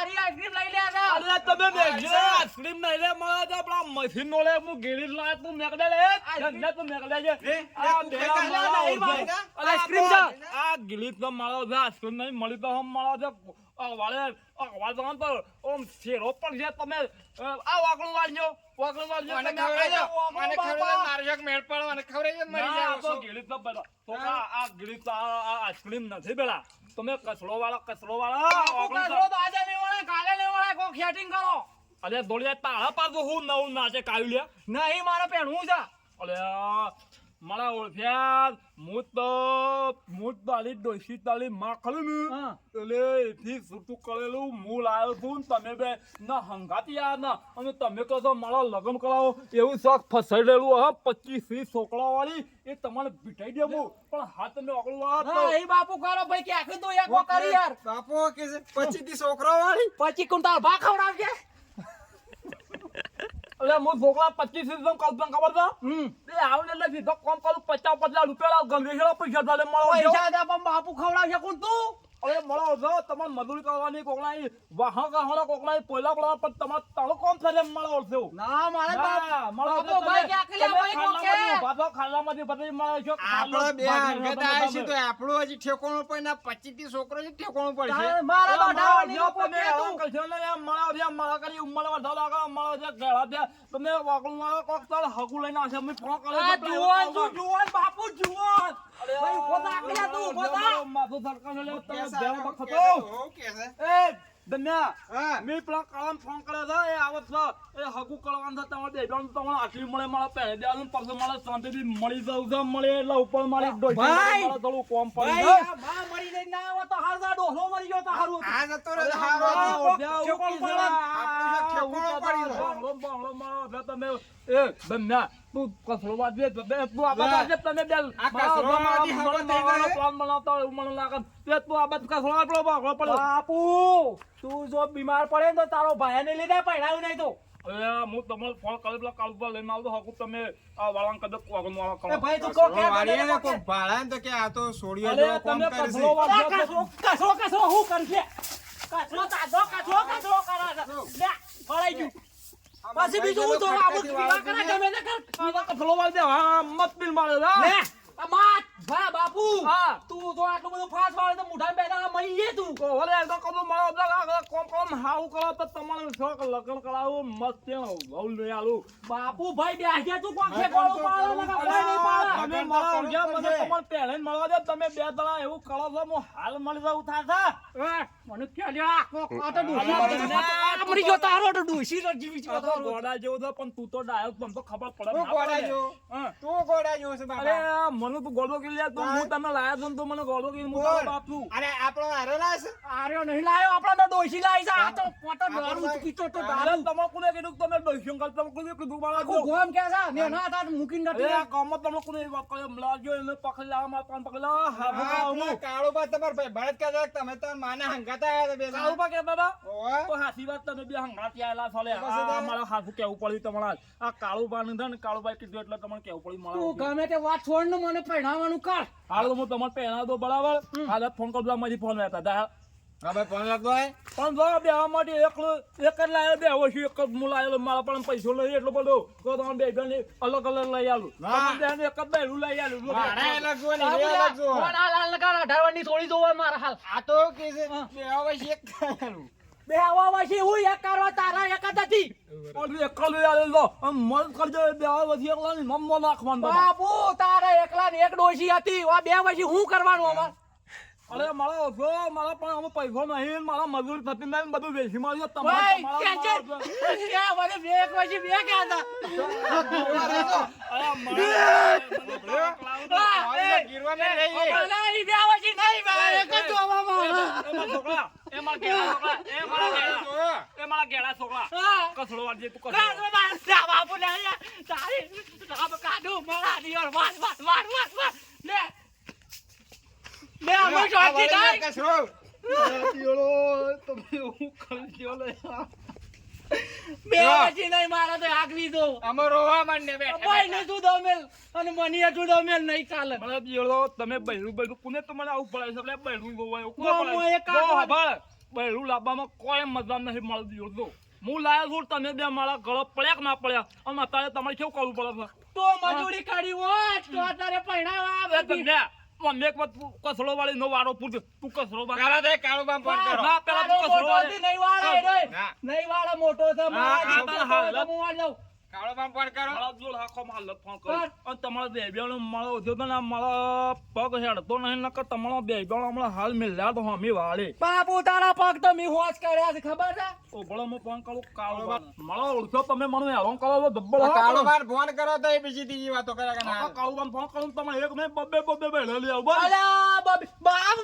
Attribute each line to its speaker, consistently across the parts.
Speaker 1: મારી આઈસ્ક્રીમ લઈ લે છે.
Speaker 2: અરે તમે બેસજો આઈસ્ક્રીમ નહીં લે મળે તો આપણા મશીન નો લે હું ગેડી લાય તું મેકડે લે ધંધે તું મેકડે છે આ બેરા માળા આઈસ્ક્રીમ છે આ ગિલીત નો માળો છે આઈસ્ક્રીમ નહીં મળી તો હમ માળો છે વાળે તો ઓમ શેરો પણ છે તમે આ વાકડું વાળજો
Speaker 3: મને ખવડાવજો મારે એક મેળ પડો મને ખવડાવજો મરી જાવ
Speaker 2: તો ગિલીત નો બેટા તો આ ગિલીત આ આઈસ્ક્રીમ નથી બેટા તમે કચરો વાળા
Speaker 1: કચરો તો આજે નહીં વળે કાલે નહીં વળે કોક સેટિંગ કરો.
Speaker 2: અરે દોડિયા તારા પાસે હું નવું નાચે કાયું લે
Speaker 1: નહીં મારે પહેણવું છે.
Speaker 2: અલે મારા ઓળખ્યા મૂત તાલી ડોસી તાલી માં ખરું ને એટલે એથી છૂટું કરેલું હું લાવ્યો છું ને તમે બે ના હંગાતી યાર ના અને તમે કહો છો મારા લગ્ન કરાવો એવું શોખ ફસાઈ રહેલું હા 25-30 છોકરા વાળી એ તમારે ભીટાઈ દે હું પણ હાથ ને ઓગળું
Speaker 1: હા એ બાપુ કરો ભાઈ કે આખી તો એક કો કરી યાર
Speaker 3: બાપુ કે છે 25 છોકરા વાળી
Speaker 1: 25 કુંટાળ ભા ખવડાવજે.
Speaker 2: અરે હું છોકરા 25 કલ્પના ખબર છે એ આવને એટલે સીધો કોમ કરું 50 રૂપિયા ગમે છે પૈસા તાલે મળો
Speaker 1: પૈસા દે પણ બાપુ ખવડાવશે કોણ તું.
Speaker 2: અરે મળો છો તમારે મજૂરી કરવાની કોકલાઈ વાહણ ગાહણ કોકલાઈ પોયલા પડવા પણ તમારે તાળો કોમ થશે મળો છો
Speaker 1: ના મારે
Speaker 2: મળો
Speaker 1: બાપુ ભાઈ કે આકલા ભાઈ કોકે
Speaker 2: બાપા ખાલામાંથી બધી મળે છો
Speaker 3: આપણે બે અંગત આવે છે તો આપણું હજી ઠેકોણું પણ ના 25 છોકરો છે ઠેકોણું પડશે
Speaker 1: મારા બાઢાવાની
Speaker 2: જો
Speaker 1: કોકે
Speaker 2: તમે આવું કરશો ને મળો છે મળો કરી ઉમર વધારો લાગો મળો છે ગળા દે તમે વાકલું મારો કોક તાળ હગુ લઈને આવશે અમે ફોન કરે
Speaker 1: જુવાન બાપુ જુવાન ભાઈ ખોદા આકલા તું ખોદા
Speaker 2: માથું સરકાને લે તમે દેવ બખતો
Speaker 3: ઓકે છે
Speaker 2: એ દન્યા મે પેલા કાળમ ફોન કરે છે એ આવત છે એ હગુ કરવાનું છે તમારે બેડવાનું તમારે આટલી મળે મારા પહેરે દેવાનું પરસો મારા શાંતિથી મળી જાવ છે મળે એટલે ઉપર મારી ડોઈ મારા થોડું કોમ પડી
Speaker 1: ભાઈ માં મરી જઈ ના આવે તો હારદા ડોહલો મરી ગયો તો હારું
Speaker 3: આ જતો રે હારો
Speaker 2: આપણું મારો તમે એ દન્યા તું કસરો વાજે તું આ બાજુ તમે બેલ
Speaker 3: આ કસરો માંથી હગો થઈ ગયો
Speaker 2: પ્લાન બનાવતા હોય મને લાગે તે તું આ બાજુ કસરો આપણો બાગડો પડ્યો
Speaker 1: બાપુ તું જો બીમાર પડે તો તારો ભાઈને લીધે પૈણાયું નહીં તો
Speaker 2: અરે હું તમને ફોન કરી પેલા કાલ પર લઈને આવતો હકુ તમે આ વાળાને કદક વાગન વાળા કરો
Speaker 1: ભાઈ તું કો કે
Speaker 3: વાળીએ ને કો ભાળા તો કે આ તો સોડિયો જેવો કોમ કરે છે
Speaker 1: કસરો હું કરશે કસરો તાજો કસરો કરા છે લે પડાઈ ગયું પછી બીજું હું તો આબુ પીવા કરે ગમે ને કર
Speaker 2: કસરો વાળ દે હા મત બિલ મારે
Speaker 1: લે માત ભા બાપુ તું તો આટલું બધું ફાસ વાળે તો મુઠા બેઠા મરી જે તું
Speaker 2: ઓલે એકદમ કદો મારો કોમ હાઉ કરો તો તમારે શોક લગન કરાવું મત છે ભૂલ નહીં આલું
Speaker 1: બાપુ ભાઈ બેહજે તું કોણ છે કોળો પાડો ને કોઈ નહીં પાડે
Speaker 2: તમે મારા ગયા મને તમારે પહેલે મળવા દે તમે બે દડા એવું કરો છો હું હાલ મળી જાઉં થાય છે
Speaker 1: મને કે લે આ તો ડૂસી મરી ગયો તારો તો ડૂસી ર જીવી છે
Speaker 2: તો ગોડા જેવો તો પણ તું તો ડાયરેક્ટ મને તો ખબર પડે
Speaker 3: તું ગોડા જો તું ગોડા જો છે બાપા
Speaker 2: અરે મને તું ગોળો કે લે તો હું તમે લાયા છો તો મને ગોળો કે હું તારો બાપ છું
Speaker 3: અરે આપણો હારો ના છે
Speaker 1: આર્યો નહીં લાયો આપણો તો ડોસી લાઈ છે આ તો પોટો દારૂ પીતો તો દારૂ
Speaker 2: તમે કોને કીધું તમે દોસ્યો કલ તમે કોને કીધું મારા
Speaker 1: આખું ગોમ કે છે ને ના તા મૂકીને નથી
Speaker 2: એ કામ તમે કોને વાત કરે લાગ્યો એને પકડી લાવ માર પાન પકડી લાવ હા હું
Speaker 3: કાળો બા તમાર ભાઈ ભરત કે તમે તો માના હંગાતા આયા બે
Speaker 2: કાળુ પા કે દાદા
Speaker 3: ઓય
Speaker 2: તો હાસી વાત તમે બે હંગાતી આયલા સોલે આ મારા હાથું કેવું પડ્યું તમારા આ કાળુ બા ને ધન કાળુ ભાઈ કીધું એટલે તમને કેવું પડ્યું મારા
Speaker 1: તું ગમે તે વાત છોડ ને મને પહેણાવાનું કર
Speaker 2: હાલ હું તમારે પહેણા દો બરાબર હાલ ફોન કરજો મારી ફોન લેતા તા
Speaker 3: હા ભાઈ ફોન લાગતો હોય
Speaker 2: પણ જો બે માટે એક જ લાયો બે હોય એક જ મુલાયો મારા પણ પૈસો લઈ એટલો બધો તો તમે બે જણ અલગ અલગ લઈ આલું તમે એક જ બેલું લઈ આલું
Speaker 3: મારા અલગ જો ને બે અલગ જો
Speaker 1: કોણ હાલ હાલ લગા 18 ની થોડી જોવા મારા હાલ
Speaker 3: આ તો કે છે બે હવે એક ખાલું
Speaker 1: બે આવા વાસી હું એક કરવા તારા એક જ હતી
Speaker 2: ઓલી એક લઈ આલો મન કરજો બે વધી એકલા ની મમ્મો નાખવાનું
Speaker 1: બાપુ તારા એકલા ને એક ડોસી હતી આ બે વાસી હું કરવાનું અમાર
Speaker 2: અરે મારા જો મારા પણ અમે પૈસો નહીં મારા મજૂરી થતી નહીં બધું વેચી માર્યો
Speaker 1: ભાઈ કેન્સર કે મને બે એક વાસી બે કે હતા
Speaker 2: અરે
Speaker 3: મારા ગીરવાને લઈ
Speaker 1: નહીં બે વાસી નહીં ભાઈ એક જ જોવા મારા
Speaker 2: એમાં છોકરા એ મારા ગેડા છોકરા કસડો વાળજે તું કસડો
Speaker 1: બાપુ ને તારી કાઢું મારા દિયર વાસ વાસ વાસ વાસ વાસ લે લે અમે શાંતિ થાય
Speaker 3: કસરો
Speaker 2: તીળો તમે હું કરી દયો લે
Speaker 1: બે પછી નહીં મારા તો આગવી દો
Speaker 3: અમે રોવા માંડને બેઠા
Speaker 1: ભાઈ ને તું દમેલ અને મનીએ તું દમેલ નહીં ચાલે
Speaker 2: મને તીળો તમે બૈરું બૈરું કોને તમને આવું પડે છે એટલે બૈરું ગોવાય
Speaker 1: ગોમો એક કાકો
Speaker 2: બૈરું લાવવામાં કોઈ મજા નહીં મળતી જોતો હું લાયો છું તમે બે મારા ગળો પડ્યા કે ના પડ્યા અને અત્યારે તમારે કેવું કરવું પડે છે
Speaker 1: તો મજૂરી કરી હોત તો અત્યારે પૈણાવા
Speaker 2: અરે તમને મને એક વખત કસરો વાળી નો વારો પૂછ તું કસરો વાળી
Speaker 3: કાળા દે કાળુબા ફોન કરો
Speaker 2: ના પેલા તું કસરો વાળી
Speaker 1: નહીં વાળા એ રોય.
Speaker 3: ના.
Speaker 1: નહીં વાળા મોટો છે મારા
Speaker 2: હા,
Speaker 1: જેટલો
Speaker 2: હા,
Speaker 1: હોય તો હું વાળી દઉં.
Speaker 3: કાળુબા ફોન કરો
Speaker 2: મારા જોડ હાખો માલ ફોન કરો અને તમારા બેબીનો મારો જો તો ના મારા પગ હેડતો નહીં નકર તમારો બેબીનો હમણાં હાલ મિલ્યા તો હમી વાળે
Speaker 1: બાપુ તારા પગ તો મી હોશ કર્યા છે ખબર છે
Speaker 2: ઓ બળો હું ફોન કરું કાળો મારો ઓળખ્યો તમે મને હેરાન કરો છો ડબ્બલ
Speaker 3: કાળુબા ફોન કરો તો એ બીજી ત્રીજી વાતો કરે કે ના
Speaker 2: કાળો ફોન કરું તમે એક નહીં બબ્બે બેઠા લઈ આવો બસ
Speaker 1: અલા બાપ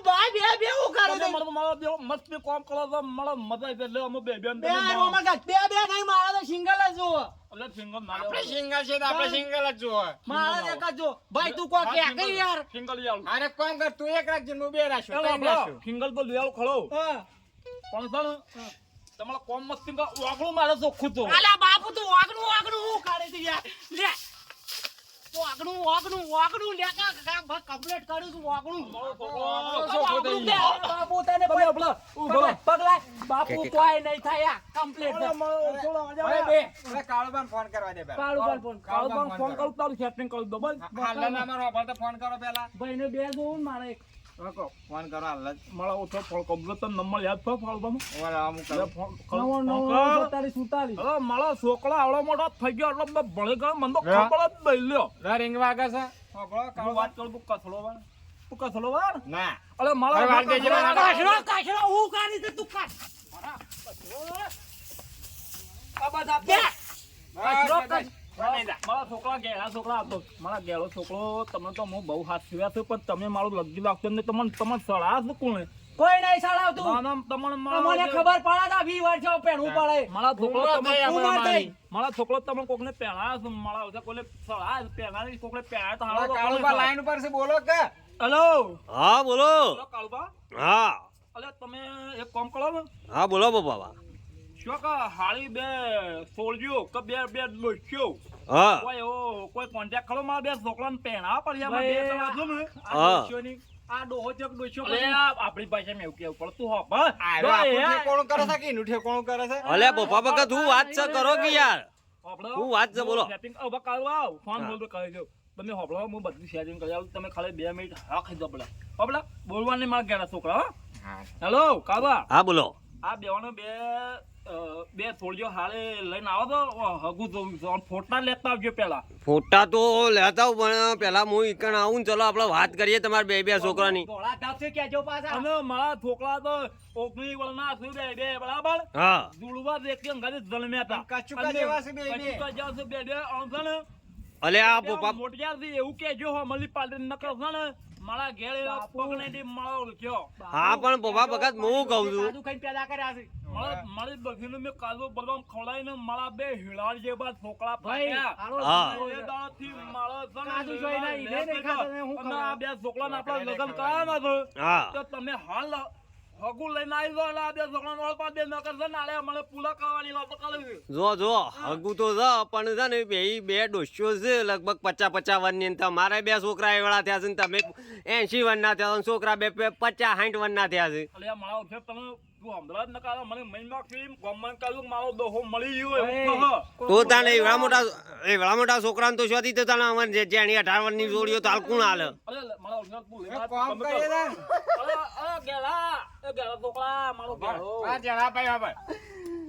Speaker 1: ભાઈ બે હું કરે છે
Speaker 2: તમે મારો દેવો મસ્તી કામ કરો છો મારો મજા આવી એટલે અમે બેબી
Speaker 1: બે રોમા કાઢ. બે નહીં મારા તો સિંગલ જ જો
Speaker 2: એટલે સિંગલ ના
Speaker 3: આપણે સિંગલ છે તો આપણે સિંગલ જ જોવો
Speaker 1: મારા એક જ જો ભાઈ તું કો કે કે યાર
Speaker 2: સિંગલ યાર
Speaker 3: અરે કોમ કર તું એક રાખજે હું બે રાખશું ત્રણ રાખશું
Speaker 2: સિંગલ તો લઈ આવો ખરો
Speaker 1: હા.
Speaker 2: પણ છે ને તમારા કોમ મસ્તી વાગડું મારે ચોખ્ખું તો
Speaker 1: અલા બાપુ તું વાગણું હું કાઢે છે યાર લે વાગણું લે કા કમ્પ્લીટ કરું છું વાગણું વાગણું લે. બાપુ તને કોઈ પગલા બાપુ કોઈ નહીં થાય કમ્પ્લીટ
Speaker 3: અરે બે અરે કાળુબા ફોન કરવા દે પેલા
Speaker 1: કાળું ફોન
Speaker 2: કાળો ફોન કરું તારું સેટિંગ કરી દો બસ
Speaker 3: હાલ ના મારો ઓફર તો ફોન કરો પેલા
Speaker 1: ભાઈને બે જોઉં ને મારે એક.
Speaker 3: ફોન કરો હાલ જ
Speaker 2: મારા ઓછો ફોન કબલો તો નંબર યાદ થયો ફાળવામાં
Speaker 3: ઓલા અમુક કરો
Speaker 1: નવો નવો 47
Speaker 2: અરે મારા છોકરા આવડો મોટો થઈ ગયો એટલે મેં ભણે ગયો મને તો ખબર જ નહીં લ્યો
Speaker 3: રીંગ વાગે છે ઓફળો
Speaker 2: હું
Speaker 3: કાળુબા
Speaker 2: વાત કરું તું કસલો વાર
Speaker 3: ના
Speaker 2: અરે મારા
Speaker 3: હવે વાત દેજે મને.
Speaker 1: કાશરો હું કરી છે તું કાશ આ બધા બે
Speaker 2: મારા છોકરા ઘેરા છોકરા હતો મારા ઘેરો છોકરો તમને તો હું બહુ હાથ થયા છે પણ તમે મારું લગી લાગતો ને તમને તમે સળા છે કોણે
Speaker 1: કોઈ નહીં સડાવતું
Speaker 2: તમને
Speaker 1: મને ખબર પડે છે 20 વર્ષ પહેરવું પડે
Speaker 2: મારા છોકરો તમે
Speaker 1: ઉંમર થઈ.
Speaker 2: મારા છોકરો તમે કોકને પહેરાયા છે મારા કોઈને સળા પહેરાની કોકને પહેરાયા તો હાલો
Speaker 3: કાળુબા લાઈન ઉપર છે બોલો કે
Speaker 2: હેલો
Speaker 4: હા બોલો
Speaker 2: કાળુબા
Speaker 4: હા
Speaker 2: અલે તમે એક કામ કરો ને
Speaker 4: હા બોલો બાબા
Speaker 2: શું કે હાળી બે સોળજો કે બે લોચ્યો
Speaker 4: હા
Speaker 2: કોઈ એવો કોઈ કોન્ટેક્ટ કરો મારા બે છોકરાને પહેરા પડ્યા બે
Speaker 1: ભાઈ,
Speaker 2: ત્રણ હતું ને
Speaker 4: હા.
Speaker 1: ડોશીઓની આ ડોહો ચક ડોશીઓ
Speaker 2: અલે આપણી ભાષામાં એવું કેવું પડતું હો બસ
Speaker 3: આરો આપણું ઠેકોણું કરે છે કે એનું ઠેકોણું કરે છે
Speaker 4: અલે બપા બકા તું વાત છે કરો કે યાર હું વાત છે બોલો.
Speaker 2: સેટિંગ હવે કાઢો આવ ફોન બોલ તો કહી દો તમે હોબળો હું બધું સેટિંગ કરી આવું તમે ખાલી 2 મિનિટ હા ખાઈ દો બબલા બોલવાની મારા ઘેરા છોકરા
Speaker 3: હા
Speaker 2: હેલો કાબા
Speaker 4: હા બોલો
Speaker 2: આ બેવાનો બે થોડીઓ હાલે લઈને આવો તો હગું જોવું છે ફોટા લેતા આવજો પેલા
Speaker 4: ફોટા તો લેતા આવું પણ પેલા હું ઈકણ આવું ને ચલો આપણે વાત કરીએ તમારા બે છોકરાની
Speaker 1: ધોળા ધાપથી કહેજો પાછા
Speaker 2: અને મારા છોકરા તો 19 વર્ષના છે બે બરાબર
Speaker 4: હા
Speaker 2: જુડવા દેખી અંગાથી જન્મ્યા હતા
Speaker 3: કચુકા જેવા છે બે બે.
Speaker 2: કચુકા જેવા છે બે અણસા ને
Speaker 4: અલે આ પપ્પા
Speaker 2: મોટિયાથી એવું કેજો હો મલી પાટી નકર છે ને મારા ઘેર પગનેથી મારો રૂક્યો
Speaker 4: હા પણ પપ્પા બકા હું કહું છું
Speaker 1: સાદું ખાઈને પેદા કર્યા છે
Speaker 2: મારી બગીને મેં કાજુ બદામ ખવડાવીને મારા બે હિલાડ જેવા છોકરા
Speaker 1: ભાઈ
Speaker 2: ફાટ્યા
Speaker 1: હારો
Speaker 4: હા.
Speaker 2: એ દાડાથી મારા છે ને
Speaker 1: કાજુ જોઈ નહીં, ઈને નહીં ખાતા ને હું
Speaker 2: અને આ
Speaker 1: ખાવા.
Speaker 2: બે છોકરાને આપણે લગ્ન કરાવવાના છે
Speaker 4: હા
Speaker 2: તો તમે હાલ હગું લઈને આવી જાઓ એટલે આ બે છોકરાને ઓળપા બે નકર છે ને આલે મને પૂરા કરવાની વાતો કરે છે
Speaker 4: જો હગું તો છે પણ છે ને બે ડોસ્યો છે લગભગ 50 વર્ષની ને તમારે બે છોકરા એવડા થયા છે ને તમે 80 વર્ષના થયા છો ને છોકરા બે 50-60 વર્ષના થયા છે
Speaker 2: અલે આ મારા છે તમે તું હમણાં જ નકા મને મહિના ફિલ્મ ગમન કર્યું મારો દોહો મળી ગયો એવું કહો
Speaker 4: તો તાને એવડા મોટા છોકરાને તો શોધી તો તાને અમારે જેની 18 વર્ષની જોડીઓ તો હાલ કોણ હાલે
Speaker 2: અલે મારા ઓળખાણ તું લે
Speaker 3: એક કામ કરીએ ને
Speaker 2: અરે ગેલા છોકરા મારો ઘેરો
Speaker 3: હા જણા ભાઈ બાબા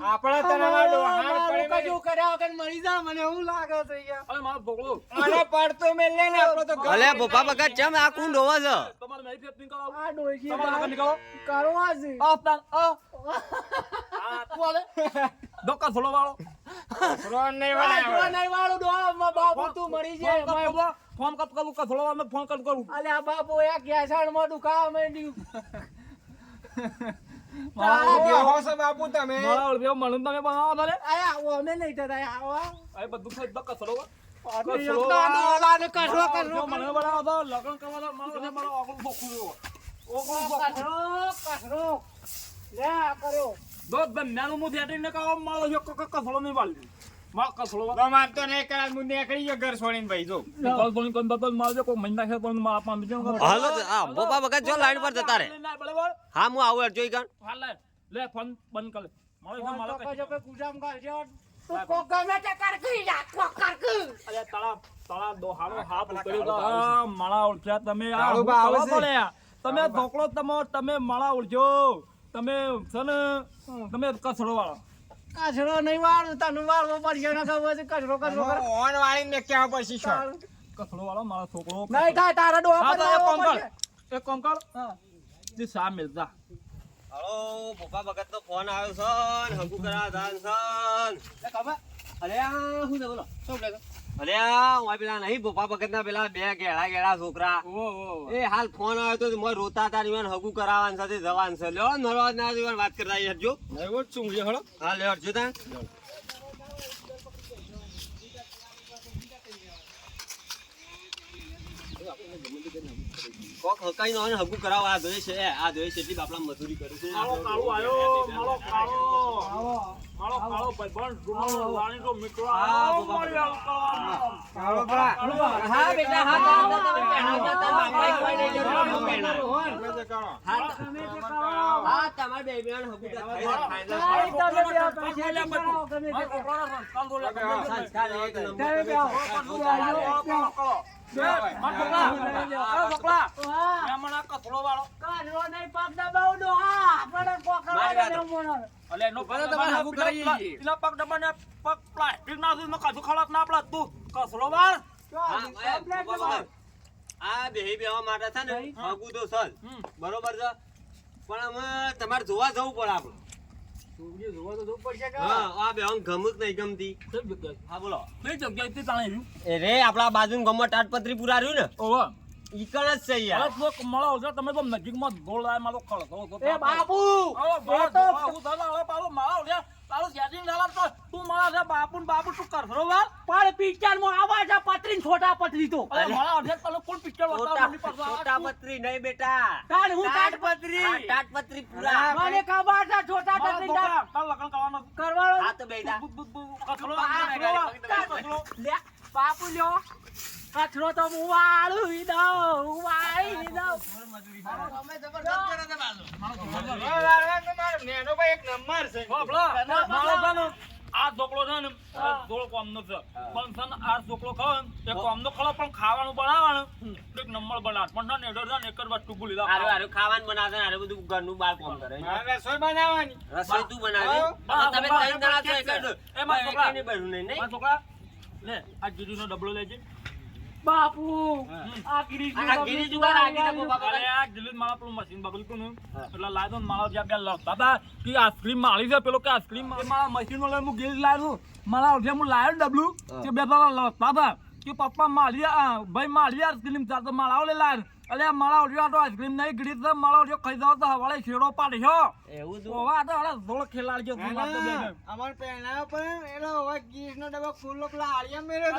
Speaker 3: આપણે તને વાડો હાર પડી
Speaker 1: કજુ કર્યા વગર મરી જા મને એવું લાગે છે યાર
Speaker 2: અરે મારો છોકરો
Speaker 3: અને પડતો મેલ લે ને આપણો તો
Speaker 4: અલે પપ્પા બકા ચમ આ કોણ રોવા છે
Speaker 2: તમારે નહીં ફેટિંગ કરાવો
Speaker 1: આ ડોશી
Speaker 2: તમારે લગન નીકળો
Speaker 1: કરવા છે
Speaker 2: આ તું આલે ડોકા થોડો વાળો
Speaker 3: ફ્રોન નહીં
Speaker 1: આ જો
Speaker 3: બનાવ્યો
Speaker 1: નહીં વાળું ડોહા બાપુ તું મરી જાય
Speaker 2: ફોન કટ કરું કે થોડો વાર ફોન કટ કરું
Speaker 1: અલે આ બાપુ એક કેસણ માં દુખાવા માંડ્યું
Speaker 3: તારા બેહો છે બાપુ તમે
Speaker 2: મારા ઓળખ્યો મને તમે બનાવો તારે
Speaker 1: આયા અમે નહીં થતા આવા
Speaker 2: આ બધું થઈ ડોકા થોડો વાર
Speaker 1: કસરો
Speaker 2: મને બનાવો તો લગન કરવા તો મારો આગળ ભોખું
Speaker 1: લે આ કર્યો
Speaker 2: દો નાનું મું ફેટિંગ ને કાવ મારો જો કસળો નહીં વાળી માં કસળો
Speaker 3: તો માનતો નહીં કરા મું નીકળી ગયો ઘર છોડીને ભાઈ જો
Speaker 2: કોલ બોલી કોણ બાબા મારજો કોઈ મહિના છે પણ મારા પાંચ જણ
Speaker 4: હાલો આ પપ્પા બકા જો લાઈન પર જતા રે
Speaker 2: બરાબર
Speaker 4: હા હું આવું જોઈ ગણ
Speaker 2: હાલ લે ફોન બંધ કર મારો
Speaker 1: ફોન
Speaker 2: મારો
Speaker 1: તો કજો કે ગુજામ કરજો તું કોક ગમે તે કર કી લા કોક કર કી
Speaker 2: અરે તાળા દોહારો હાથ ઉતર્યો તો આ માળા ઓળખ્યા તમે આ
Speaker 3: કાળુબા આવે છે.
Speaker 2: તમે ઢોકળો તમે માળા ઓળખ્યો તમે છે ને તમે કચરો વાળો
Speaker 1: કાચરો નહીં વાળું તને વાળવો પડશે ને ખબર છે કચરો કર
Speaker 3: ઓન વાળી ને કેવા પડશે છો
Speaker 2: કચરો વાળો મારો છોકરો
Speaker 1: નહીં થાય તારા ડોહા
Speaker 2: હા,
Speaker 1: પર
Speaker 2: તો
Speaker 1: લાવવો
Speaker 2: એક કામ કર
Speaker 1: પડશે.
Speaker 2: એક કામ કર
Speaker 1: હા.
Speaker 2: તે સા મિલતા
Speaker 4: હલો ભોપા ભગત નો ફોન આવ્યો છે ને હગુ કરા દાન છે
Speaker 1: ખબર
Speaker 4: અરે આ શું છે બોલો
Speaker 1: શું બોલે
Speaker 4: અરે આ ઓય પેલા નહીં ભોપા ભગત ના પેલા બે ગેડા છોકરા એ હાલ ફોન આવ્યો તો મોય રોતા તારી મને હગુ કરાવવાનું સાથે જવાન છે લ્યો નરવાજ ના જીવન વાત કરતા હરજો
Speaker 3: એવો જ ચૂંગલી હળો
Speaker 4: હા લ્યો હરજો તા કોક હકાઈ નો હગુ કરાવવા આ જોઈએ છે એટલી બાપડા મજૂરી કરે છે
Speaker 2: મારો કાળો આયો મારો કાળો ભાઈ બન ડુમો વાણી તો મિત્રો
Speaker 4: હા,
Speaker 2: આવો
Speaker 4: બાબા.
Speaker 2: મારી હાલ કરવાનો.
Speaker 3: કાળો બા
Speaker 1: હા બેટા હા તમે પહેણા
Speaker 4: તાર બાપાએ કોઈ નહીં જરૂર, હું પહેણા.
Speaker 3: તમે જે કરો
Speaker 4: હા
Speaker 1: તમે જે કરો
Speaker 4: હા તમારે બે બેન હગુ તો થઈ જાય ફાઇનલ.
Speaker 1: ભાઈ તમે બે
Speaker 2: મારો
Speaker 1: પૈસા
Speaker 2: છોકરાને
Speaker 1: કરો ગમે તે કરો.
Speaker 2: મારો છોકરાને સંસ્કાર લે.
Speaker 4: સંસ્કાર એક નંબર.
Speaker 1: તમે બે આવો.
Speaker 2: મારો છોકરા
Speaker 1: હા.
Speaker 2: મેં મને કચરો વાળો
Speaker 1: કાચરો નહીં પગ દબાવ દો હા આપણે કોકરા
Speaker 4: મારી વાત.
Speaker 1: ને મોણો
Speaker 2: અલે એનો પગ
Speaker 3: તમારે હગું કરાવીએ છીએ.
Speaker 2: પેલા પગ દબાને પગ પ્લાસ્ટિક ના દૂધ કાજુ ખરાબ ના આપલા તું કચરો વાળ
Speaker 4: હા, એ ભોપા ભગત. આ બેહી બેહવા માટે છે ને હગુ તો સર
Speaker 2: હમ.
Speaker 4: બરોબર છે પણ અમે તમારે જોવા જવું પડે આપણે હા આ બેહવા ગમુક નહીં ગમતી હા બોલો
Speaker 2: કઈ જગ્યાએથી તાણે આવ્યું
Speaker 4: એ રે આપણા બાજુ ગમત તાટપત્રી પૂરા રહ્યું ને
Speaker 2: ઓહો
Speaker 4: ઈકણ જ છે યાર
Speaker 2: અરે લોક મળો છો તમે તો નજીકમાં બોલાય મારો ખળતો હતો
Speaker 1: એ બાપુ
Speaker 2: આવો
Speaker 1: એ તો
Speaker 2: બાપુ તારા આવો પાલો મારો લે તારો સેટિંગ લાલા તો તું મારા છે બાપુ ને બાપુ તું કરશો વાર
Speaker 1: પણ પિક્ચર માં આવા છે પત્રી છોટા પત્રી તો
Speaker 2: અરે મારા અઢે તને કોણ પિક્ચર બતાવ મને પાછો
Speaker 4: તાટપત્રી નહીં બેટા
Speaker 1: તાણ હું તાટપત્રી
Speaker 4: હા, તાટપત્રી પૂરા
Speaker 1: મને ખબર છે છોટા પત્રી
Speaker 2: તાર લગન કરવાનો
Speaker 1: કરવાનો
Speaker 4: હા તો બેટા
Speaker 2: કચરો
Speaker 1: લે બાપુ લ્યો કચરો તો હું વાળું દઉં વાળી દઉં
Speaker 3: નેનો ભાઈ એક નંબર છે
Speaker 2: આ છોકરો છે ને થોડો કોમનો છે પણ છે ને આ છોકરો ખાવ ને કોમનો ખરો પણ ખાવાનું બનાવવાનું એક નંબર બનાવ પણ છે ને એડો છે ને એક જ વસ્તુ ભૂલી દો
Speaker 4: આરે આરે ખાવાનું બનાવે ને આરે બધું ઘરનું બાર કામ કરે
Speaker 3: મારે રસોઈ બનાવવાની
Speaker 4: રસોઈ તું બનાવી
Speaker 2: હા,
Speaker 4: તમે
Speaker 2: હા,
Speaker 4: ત્રણ જણા છો એક જ
Speaker 2: એ મારા છોકરા.
Speaker 4: એકેયને બન્યું નહીં, નહીં?
Speaker 2: મારા છોકરા લે આ ગીરીનો ડબલો લેજે
Speaker 1: બાપુ આ ગિરીશ
Speaker 4: આ ગિરીશ ઉભા રાખીને બાપા.
Speaker 2: અરે આ ગીરી મારા પેલું મશીન બગડ્યું હતું ને એટલે લાવ્યો ને મારા જ્યાં બે લડતા હતા કે આઈસ્ક્રીમ માળી છે પેલો કે આઈસ્ક્રીમ મારા મશીન લઈને હું ગીરી લાવ્યો મારા અડધે હું લાવ્યો ને ડબલું કે બે તારા લડતા હતા કે પપ્પા માળી ભાઈ માળી આઈસ્ક્રીમ ચાર તો માળાઓ લે લાવ અલે મારા અડધો તો આઈસ્ક્રીમ નહીં ગીરી તો મારા અડધો ખાઈ જાવ તો હવાળે છેડો પાડ્યો
Speaker 4: એવું તો
Speaker 2: ઓવા તો હળે ધોળ ખેલાડજો
Speaker 3: અમાર પહેણા પર એનો હવે ગીસ નો ડબ્બો ખુલ્લો પેલા આળિયા મેળ્યો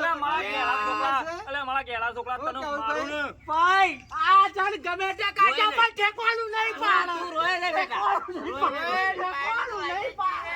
Speaker 2: અલે મારા ઘેડા છોકરા તને મારું ને
Speaker 1: ભાઈ આ જણ ગમે તે કાઢ્યા પણ ઠેકવાનું નહીં પાડે
Speaker 4: તું રોય ને બેટા.
Speaker 1: ઠેકવાનું નહીં પાડે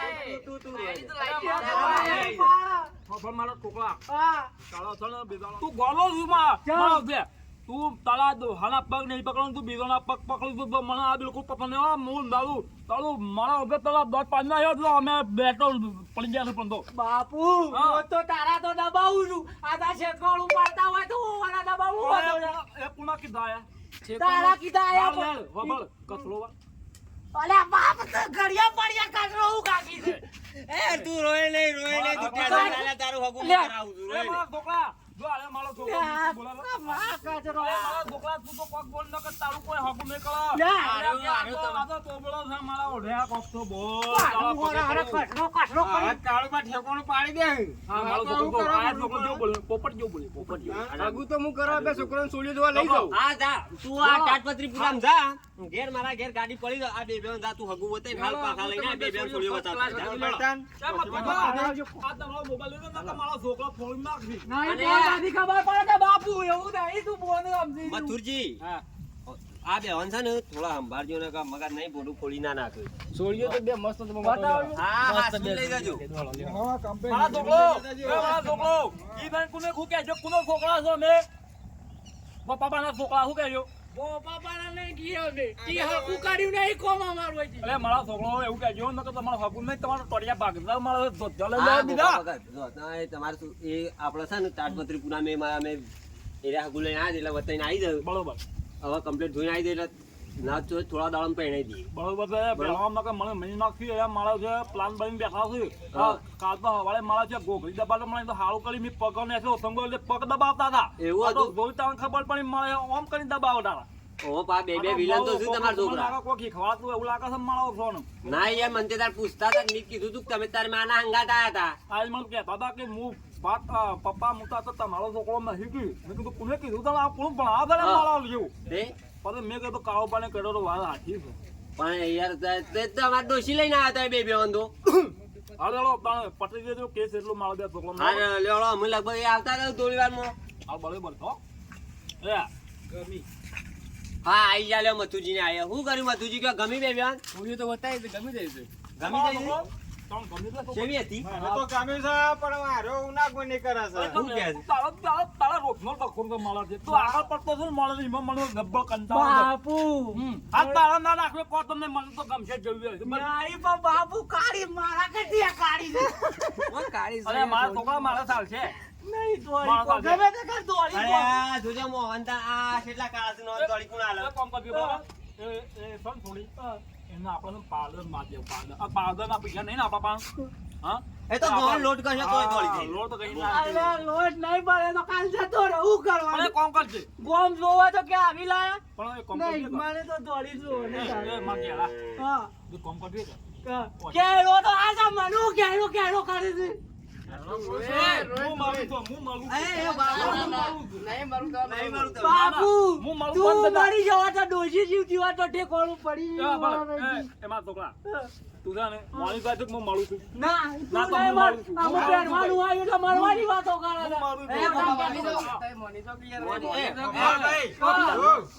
Speaker 2: પણ મારા છોકરા
Speaker 1: હા
Speaker 2: તાળો છે ને બીજાનો તું ગોલો છું મારો છે તું તારા દોહાના પગ નહીં પકડવાનું તું બીજાના પગ પકડી તો મને આ બિલકુલ પસંદ નહીં આવે હું દાદુ તારું મારા વગર તારા દોઢ પાંચ ના આવ્યો તો અમે બેઠો પડી ગયા છે પણ તો
Speaker 1: બાપુ
Speaker 2: હા.
Speaker 1: હું તો તારા તો દબાવું છું આ તા શેકવાળું પાડતા હોય તો હું વાળા દબાવું
Speaker 2: એ પુના કીધા આયા
Speaker 1: તારા કીધા આયા
Speaker 2: વગર કચરો
Speaker 1: અલે બાપ તો ઘડિયા પડ્યા કાઢરો હું કાકી છે
Speaker 4: એ તું રોય નહીં તું ટેન્શન ના લે, તારું હગું હું
Speaker 1: લે.
Speaker 4: કરાવું છું,
Speaker 2: એ
Speaker 4: રોય નહીં.
Speaker 2: મારા છોકરા જો આલે મારો છોકરો બોલાવે
Speaker 1: માં કાઢરો
Speaker 2: મારા છોકરા તું તો પગ બોલ ન કર તારું કોઈ હગું નહીં કરો
Speaker 1: લે
Speaker 2: તો બોલો છે મારા ઓઢ્યા કોક તો બોલ
Speaker 1: હું વાળા કાઢરો કાઢરો
Speaker 3: હવે કાળુબા ઠેકોણું પાડી દે
Speaker 2: હા મારો છોકરો આ છોકરો જો બોલે પોપટ જો બોલે પોપટ જો
Speaker 3: આગુ તો હું કરવા બે છોકરાને સોલ્યો જોવા લઈ જાઉં
Speaker 4: હા જા તું આ તાટપત્રી પૂરામાં જા ઘેર મારા ઘેર ગાડી પડી તો આ બે બેન જા તું હગું બતાવીને હાલ પાછા લઈને આ બે બેન છોડીઓ બતાવતા જા.
Speaker 3: બેટાન
Speaker 1: બાપુ એવું નહીં તું બોલ સમજી
Speaker 4: મથુરજી આ બે હન છે ને થોડા સંભાળજો ને કે મગજ નહીં બોલું ખોલી ના નાખે
Speaker 3: સોલ્યો તો બે મસ્ત
Speaker 4: હા હા શું લઈ જજો
Speaker 2: મારા છોકરો ઈ બેન કોને ખુકે જો કોનો છોકરા છો મે પપ્પા ના છોકરા હું કહેજો એટલે મારા છોકરો એવું કહેજો ને કે તમારો હકું નહીં તમારો ટોળિયા ભાગતા મારા ધોતિયા લઈ
Speaker 4: હા,
Speaker 2: લે બીજા
Speaker 4: ગોપા ભગત, જો, ના, એ તમારે શું, એ આપણે છે ને તાડપત્રી પૂરા અમે એરિયા હકું લઈને આવ્યા એટલે વતાઈને આવી જાય.
Speaker 2: બરોબર
Speaker 4: હવે કમ્પ્લીટ ધોઈને આવી જાય એટલે ના તો થોડા દાડામાં પહેણાઈ દઈએ.
Speaker 2: બરોબર છે પહેલામાં કે મને મહિને નાખી એ મારા જે પ્લાન બની બેઠા છે કાલ તો હવારે મારા છે ગોગરી દબાતો મને તો હારું કરી મેં પગ ને સંગો એટલે પગ દબાવતા હતા
Speaker 4: એવું હતું?
Speaker 2: જોઈ તમને ખબર પડી મારે ઓમ કરીને દબાવતા હતા.
Speaker 4: ઓહો, પા બે વિલન તો શું તમારા છોકરા?
Speaker 2: કોઈ ખવાતું એવું લાગે છે મારો ફોન
Speaker 4: ના યાર, મને તે તાર પૂછતા હતા કે મેં કીધું તું કે તમે તારી માના હંગાત આયા હતા.
Speaker 2: આજ મને કહેતા હતા કે હું વાત પપ્પા મુતા તો તમારો છોકરો નહીં કીધું મેં કીધું કોને કીધું તમે આ કોણ પણ આ દરે મારા જેવું
Speaker 4: તે
Speaker 2: પછી મેં કીધું કાળો પાને કર્યો તો વાત હાચી છે.
Speaker 4: પણ યાર તે તમારે ડોશી લઈને આવ્યા હતા બે વાંધો.
Speaker 2: હાલો હેલો તમે પટી દેજો કેસ એટલું મારો બે છોકરો
Speaker 4: હા લેવડો, અમે લગભગ એ આવતા હતા થોડી વારમાં.
Speaker 2: આ બરાબર છો
Speaker 4: હા આઈ જા લ્યો, મથુજી ને આયા. શું કર્યું મથુજી? કે ગમી બે બેન?
Speaker 3: તો બતાવી ગમી જાય
Speaker 4: ગમી જાય છે? કેવી હતી?
Speaker 3: તો ગમ્યું છે પણ મારો ઉના કોઈ નહીં કરે છે
Speaker 4: શું કહે છે?
Speaker 2: તારા રોજનો ટકોર તો મારા છે તું આગળ પડતો છે ને મારે એમાં મને ગબ્બો કંટાળો છે. આ તારા ના નાખવે કો તમને મને તો ગમશે જોઈએ અરે મારા છોકરા મારા સાલ છે
Speaker 4: અરે આ જોજો મોહનતા આ કેટલા કાળા છે, નો દોડી કોણ આલે?
Speaker 2: કોમ કરજો બાબા એ ફોન થોડી એને આપણને પાર્લર માં દે પાર્લર આ પાર્લર ના પૈસા નહીં ને આપણા પાસે હા
Speaker 4: એ તો ગોળ લોટ કરશે તોય દોડી જાય.
Speaker 2: લોટ તો કઈ ના અરે કોમ કરજે
Speaker 1: ગોમ જોવા તો કે આવી લાયા
Speaker 2: પણ એ કોમ
Speaker 1: નહીં
Speaker 2: કરજે
Speaker 1: મને તો દોડી જો
Speaker 2: એ માં કેળા
Speaker 1: હા
Speaker 2: તું કોમ કરજે
Speaker 1: કેળો તો આ જમાનું કેળો કેળો કરે છે
Speaker 2: હું મારું તો હું મારું
Speaker 4: નહીં મારું તો.
Speaker 1: બાપુ
Speaker 2: હું મારું
Speaker 1: તું
Speaker 2: બંધ હતા.
Speaker 1: મરી જવા તો ડોશી જીવતી હોય તો ઠેકોણું પડી
Speaker 2: એમાં છોકરા તું છે ને મારી પાસે હું મારું છું
Speaker 1: ના
Speaker 2: ના તો
Speaker 1: તું નહીં
Speaker 2: હું મારું છું.
Speaker 1: અમુક પહેરવાનું આવ્યું એટલે મરવાની વાતો કરે છે.
Speaker 2: મારું
Speaker 1: એ
Speaker 2: છું.
Speaker 1: કામ કરી દો.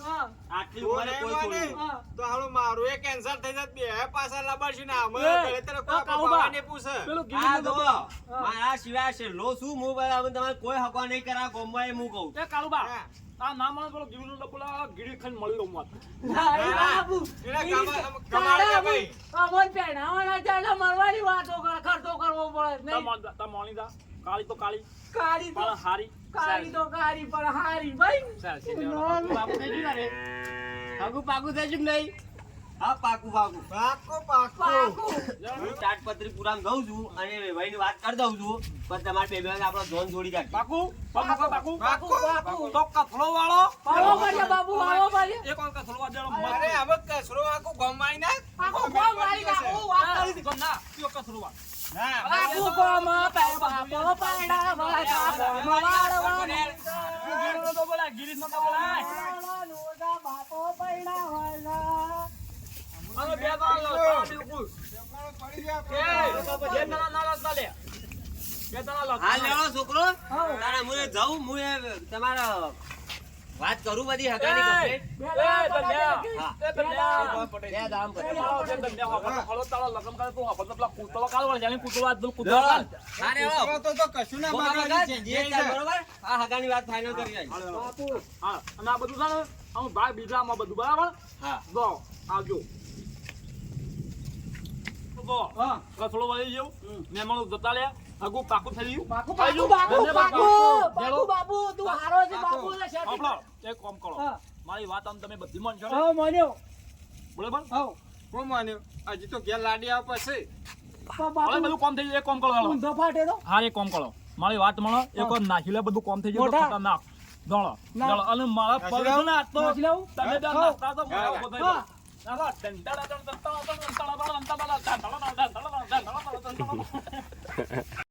Speaker 1: હા,
Speaker 4: આટલી ઉંમરે કોઈ છોડ્યું.
Speaker 1: હા.
Speaker 3: તો હાલો મારું એ કેન્સર થઈ જત બે પાછા લાબાડશું ને અમે
Speaker 2: એ,
Speaker 3: ઘરે તને
Speaker 2: આ
Speaker 3: કોઈ
Speaker 2: કાળુબા.
Speaker 3: બાબાને પૂછે
Speaker 2: પેલું
Speaker 4: આ
Speaker 2: ગીરીનું
Speaker 4: જો,
Speaker 2: તો-
Speaker 4: મારા સિવાય છેલ્લો શું હું બરાબર તમારે કોઈ હકવા નહીં કરા ગોમમાં એ હું કહું.
Speaker 2: એ કાળુબા
Speaker 3: હા.
Speaker 2: આ ના મને પેલો ગીરીનું ડબલા ગીરી ખાઈને મળી રહું વાત
Speaker 1: ના, એ બાપુ.
Speaker 3: એને કમાડ
Speaker 1: તારા
Speaker 3: દે ભાઈ.
Speaker 1: અમન પહેરાવાના છે એટલે મરવાની વાતો કરે, ખર્ચો કરવો પડે નહીં.
Speaker 2: તા મોણી દા કાળી તો કાળી
Speaker 1: કાળી તો
Speaker 2: પણ હારી
Speaker 1: કાળી તો કાળી પણ હારી ભાઈ.
Speaker 4: હા પાકું પાકું.
Speaker 3: પાકો પાકો
Speaker 1: પાકું.
Speaker 4: હું તાટપત્રી પુરામ દઉં છું અને વેવાઈની વાત કરી દઉં છું પણ તમારે બે બેન આપણો જોન જોડી કાઢી.
Speaker 2: પાકુ પાકુ પાકુ
Speaker 3: પાકુ
Speaker 1: પાકુ.
Speaker 2: તો કથળો વાળો
Speaker 1: પાડો પડ્યા બાપુ, પાડો પડ્યા.
Speaker 2: એક વાર કથળો વાળો
Speaker 3: અરે હવે કસરો આખો ગમાઈ ના
Speaker 1: આખું ગોમ વાળી નાખું, વાત કરી દીધું.
Speaker 2: ના યો કથળો વાળો
Speaker 3: ના
Speaker 1: આખું ગોમ બાપો પાડા વાળા વાળવાનું.
Speaker 2: ગીરીનો તો બોલા ગીરીનો તો બોલા
Speaker 1: બાપો પૈડા વાળા.
Speaker 2: અને બે દાળ પાડી ઉપર
Speaker 3: પડી ગયા
Speaker 2: એ બે દાણા ના ચાલે બે દાણા
Speaker 4: હા લેવાનો છોકરો
Speaker 1: હા.
Speaker 4: તારા મુએ જાઉં મુએ તમારા વાત કરું બધી હગાની કમ્પ્લીટ.
Speaker 1: બે દાડા
Speaker 2: ધન્યા.
Speaker 4: હા.
Speaker 1: બે દાડા.
Speaker 4: બે દામ પર. અરે ઓ,
Speaker 3: તો કશું ના
Speaker 4: ગોપા
Speaker 3: બગાડી
Speaker 4: ભગત,
Speaker 3: છે
Speaker 4: જે ચાલ બરોબર આ હગાની વાત ફાઇનલ કરી આવી.
Speaker 2: બરાબર
Speaker 4: હા
Speaker 2: જો આવજો
Speaker 1: હા.
Speaker 2: કથળો વાળી જેવું મહેમાનો જતા લે આગુ પાકું થઈ ગયું
Speaker 1: બાપુ, બાપુ, બાપુ, બાપુ, બાપુ, બાપુ, તું હારો છે, બાપુ ને શેઠ.
Speaker 2: આપણો એક કામ કરો
Speaker 1: હા.
Speaker 2: મારી વાત આમ તમે બધી માનશો ને?
Speaker 1: હા, માન્યો.
Speaker 2: બરાબર
Speaker 1: હા.
Speaker 3: કોણ માન્યું હજી તો ઘેર લાડી આવ પછી
Speaker 1: પણ
Speaker 2: હવે
Speaker 1: બાપુ
Speaker 2: બધું કામ થઈ ગયું એક કામ કરો હાલો.
Speaker 1: ઊંધો ફાટે તો.
Speaker 2: હા એક કામ કરો મારી વાત મળો એક વાર નાખી લે બધું કામ થઈ ગયું તો
Speaker 1: મોટા.
Speaker 2: ખતરનાક દોડો
Speaker 1: ના.
Speaker 2: દોડો અને મારા પગ છે ને આજ તો
Speaker 1: નાખી લઉં?
Speaker 2: તમે બે
Speaker 1: હા.
Speaker 2: નાખતા તો મારા ઉભો થઈ
Speaker 1: હા.
Speaker 2: જાઓ.